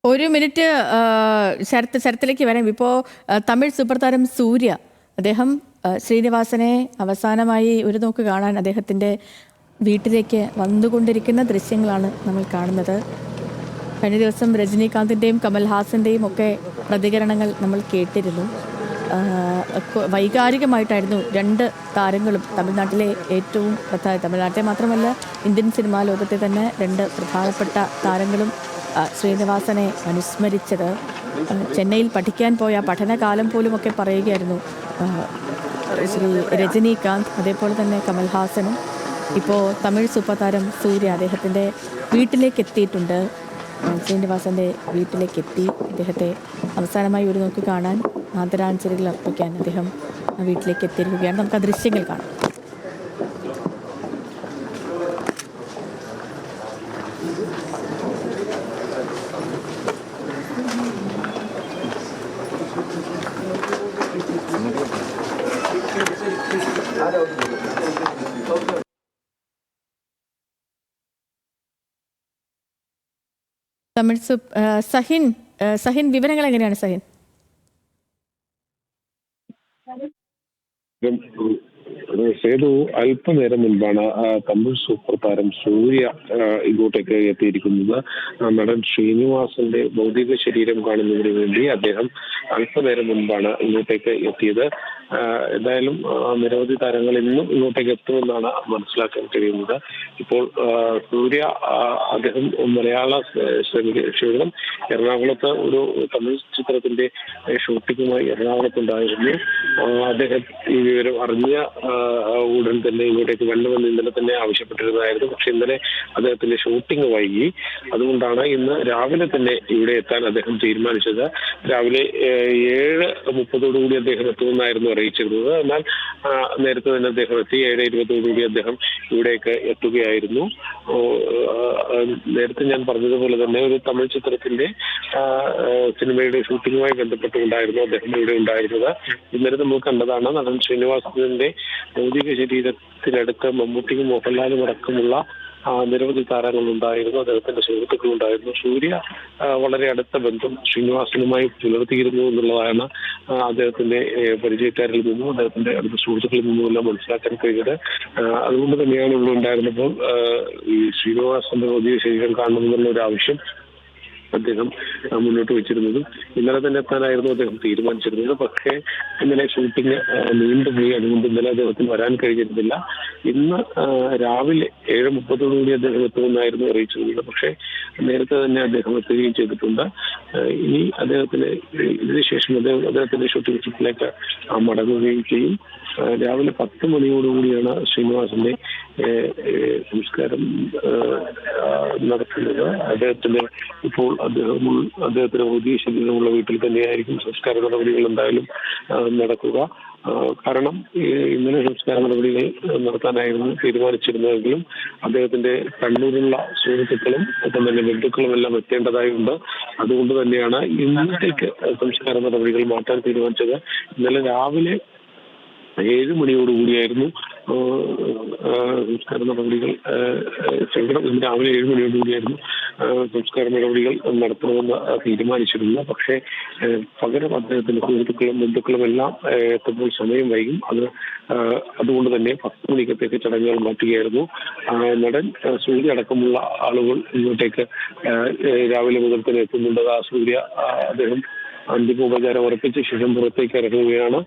ഒരു മിനിറ്റ് ശരത്തിലേക്ക് വരാം. ഇപ്പോൾ തമിഴ് സൂപ്പർ താരം സൂര്യ അദ്ദേഹം ശ്രീനിവാസനെ അവസാനമായി ഒരു നോക്ക് കാണാൻ അദ്ദേഹത്തിൻ്റെ വീട്ടിലേക്ക് വന്നുകൊണ്ടിരിക്കുന്ന ദൃശ്യങ്ങളാണ് നമ്മൾ കാണുന്നത്. കഴിഞ്ഞ ദിവസം രജനീകാന്തിൻ്റെയും കമൽഹാസൻ്റെയും ഒക്കെ പ്രതികരണങ്ങൾ നമ്മൾ കേട്ടിരുന്നു. വൈകാരികമായിട്ടായിരുന്നു രണ്ട് താരങ്ങളും തമിഴ്നാട്ടിലെ ഏറ്റവും തമിഴ്നാട്ടിലെ മാത്രമല്ല ഇന്ത്യൻ സിനിമാ ലോകത്തെ തന്നെ രണ്ട് പ്രധാനപ്പെട്ട താരങ്ങളും ശ്രീനിവാസനെ അനുസ്മരിച്ചത്. ചെന്നൈയിൽ പഠിക്കാൻ പോയ പഠനകാലം പോലുമൊക്കെ പറയുകയായിരുന്നു ശ്രീ രജനീകാന്ത്, അതേപോലെ തന്നെ കമൽഹാസനും. ഇപ്പോൾ തമിഴ് സൂപ്പർ താരം സൂര്യ അദ്ദേഹത്തിൻ്റെ വീട്ടിലേക്ക് എത്തിയിട്ടുണ്ട്. ശ്രീനിവാസൻ്റെ വീട്ടിലേക്ക് എത്തി അദ്ദേഹത്തെ അവസാനമായി ഒരു നോക്ക് കാണാൻ ആദരാഞ്ജലികൾ അർപ്പിക്കാൻ അദ്ദേഹം വീട്ടിലേക്ക് എത്തിയിരിക്കുകയാണ്. നമുക്ക് ആ ദൃശ്യങ്ങൾ കാണാം. തമിഴ് സഹിൻ വിവരങ്ങൾ എങ്ങനെയാണ് സഹിൻ? സേതു അല്പനേരം മുൻപാണ് തമിഴ് സൂപ്പർ താരം സൂര്യ ഇങ്ങോട്ടേക്ക് എത്തിയിരിക്കുന്നത്. നടൻ ശ്രീനിവാസന്റെ ഭൗതിക ശരീരം കാണുന്നതിന് വേണ്ടി അദ്ദേഹം അല്പനേരം മുൻപാണ് ഇങ്ങോട്ടേക്ക് എത്തിയത്. എന്തായാലും നിരവധി താരങ്ങൾ ഇന്നും ഇങ്ങോട്ടേക്ക് എത്തുമെന്നാണ് മനസ്സിലാക്കാൻ കഴിയുന്നത്. ഇപ്പോൾ സൂര്യ അദ്ദേഹം മലയാള ക്ഷമിക്കണം എറണാകുളത്ത് ഒരു തമിഴ് ചിത്രത്തിന്റെ ഷൂട്ടിങ്ങുമായി എറണാകുളത്തുണ്ടായിരുന്നു. അദ്ദേഹം ഈ വിവരം അറിഞ്ഞ ഉടൻ തന്നെ ഇങ്ങോട്ടേക്ക് വരണമെന്ന് ഇന്നലെ തന്നെ ആവശ്യപ്പെട്ടിരുന്നതായിരുന്നു. പക്ഷെ ഇന്നലെ അദ്ദേഹത്തിന്റെ ഷൂട്ടിംഗ് വൈകി. അതുകൊണ്ടാണ് ഇന്ന് രാവിലെ തന്നെ ഇവിടെ എത്താൻ അദ്ദേഹം തീരുമാനിച്ചത്. രാവിലെ 7:30 അദ്ദേഹം എത്തുമെന്നായിരുന്നു അറിയിച്ചിരുന്നത്. എന്നാൽ നേരത്തെ തന്നെ അദ്ദേഹം എത്തി. 7:20 അദ്ദേഹം ഇവിടേക്ക് എത്തുകയായിരുന്നു. നേരത്തെ ഞാൻ പറഞ്ഞതുപോലെ തന്നെ ഒരു തമിഴ് ചിത്രത്തിന്റെ സിനിമയുടെ ഷൂട്ടിങ്ങുമായി ബന്ധപ്പെട്ടുകൊണ്ടായിരുന്നു അദ്ദേഹം ഇവിടെ ഉണ്ടായിരുന്നത്. ഇന്നലെ നമ്മൾ കണ്ടതാണ് നടൻ ശ്രീനിവാസന്റെ ഭൗതിക ശരീരത്തിനടുത്ത് മമ്മൂട്ടിയും മോഹൻലാലും അടക്കമുള്ള നിരവധി താരങ്ങൾ ഉണ്ടായിരുന്നു. അദ്ദേഹത്തിന്റെ സുഹൃത്തുക്കളുണ്ടായിരുന്നു. സൂര്യ വളരെ അടുത്ത ബന്ധം ശ്രീനിവാസനുമായി പുലർത്തിയിരുന്നു എന്നുള്ളതാണ് അദ്ദേഹത്തിന്റെ പരിചയക്കാരിൽ നിന്നും അദ്ദേഹത്തിന്റെ അടുത്ത സുഹൃത്തുക്കളിൽ നിന്നുമെല്ലാം മനസ്സിലാക്കാൻ കഴിഞ്ഞത്. അതുകൊണ്ട് തന്നെയാണ് ഇവിടെ ഉണ്ടായിരുന്നപ്പോൾ ഈ ശ്രീനിവാസന്റെ ഭൗതിക ശരീരം കാണണമെന്നുള്ള ഒരു ആവശ്യം അദ്ദേഹം മുന്നോട്ട് വെച്ചിരുന്നതും. ഇന്നലെ തന്നെ എത്താനായിരുന്നു അദ്ദേഹം തീരുമാനിച്ചിരുന്നത്. പക്ഷേ ഇന്നലെ ഷൂട്ടിംഗ് നീണ്ടുപോയി. അതുകൊണ്ട് ഇന്നലെ അദ്ദേഹത്തിന് വരാൻ കഴിഞ്ഞിരുന്നില്ല. ഇന്ന് രാവിലെ 7:30 അദ്ദേഹം എത്തുമെന്നായിരുന്നു അറിയിച്ചിരുന്നത്. പക്ഷേ നേരത്തെ തന്നെ അദ്ദേഹം എത്തുകയും ചെയ്തിട്ടുണ്ട്. ഇനി അദ്ദേഹത്തിന് ഇതിനുശേഷം അദ്ദേഹത്തിന്റെ ഷൂട്ടിംഗ് സ്പോട്ടിലേക്ക് മടങ്ങുകയും ചെയ്യും. രാവിലെ 10 മണിയോടുകൂടിയാണ് ശ്രീനിവാസന്റെ സംസ്കാരം നടത്തുന്നത്. അദ്ദേഹത്തിന്റെ ഇപ്പോൾ അദ്ദേഹത്തിന് ഭൗതിക ശരീരമുള്ള വീട്ടിൽ തന്നെയായിരിക്കും സംസ്കാര നടപടികൾ എന്തായാലും നടക്കുക. കാരണം ഇന്നലെ സംസ്കാര നടപടികൾ നടത്താനായിരുന്നു തീരുമാനിച്ചിരുന്നതെങ്കിലും അദ്ദേഹത്തിന്റെ കണ്ണൂരിലുള്ള സുഹൃത്തുക്കളും ഒപ്പം തന്നെ ബന്ധുക്കളും എല്ലാം എത്തേണ്ടതായുണ്ട്. അതുകൊണ്ട് തന്നെയാണ് ഇന്നത്തേക്ക് സംസ്കാര നടപടികൾ മാറ്റാൻ തീരുമാനിച്ചത്. ഇന്നലെ രാവിലെ 7 മണിയോടുകൂടിയായിരുന്നു സംസ്കാര നടപടികൾ. ഇന്ന് രാവിലെ 7 മണിയോടുകൂടിയായിരുന്നു സംസ്കാര നടപടികൾ നടത്തണമെന്ന് തീരുമാനിച്ചിരുന്നു. പക്ഷേ പകരം അദ്ദേഹത്തിന്റെ സുഹൃത്തുക്കളും ബന്ധുക്കളും എല്ലാം എത്തുമ്പോൾ സമയം വൈകും. അതുകൊണ്ട് തന്നെ 10 മണിക്കത്തേക്ക് ചടങ്ങുകൾ മാറ്റുകയായിരുന്നു. നടൻ സൂര്യ അടക്കമുള്ള ആളുകൾ ഇങ്ങോട്ടേക്ക് രാവിലെ മുതൽ തന്നെ എത്തുന്നുണ്ട്. സൂര്യ അദ്ദേഹം അന്തിമോപചാരം ഉറപ്പിച്ച ശേഷം പുറത്തേക്ക് ഇറങ്ങുകയാണ്.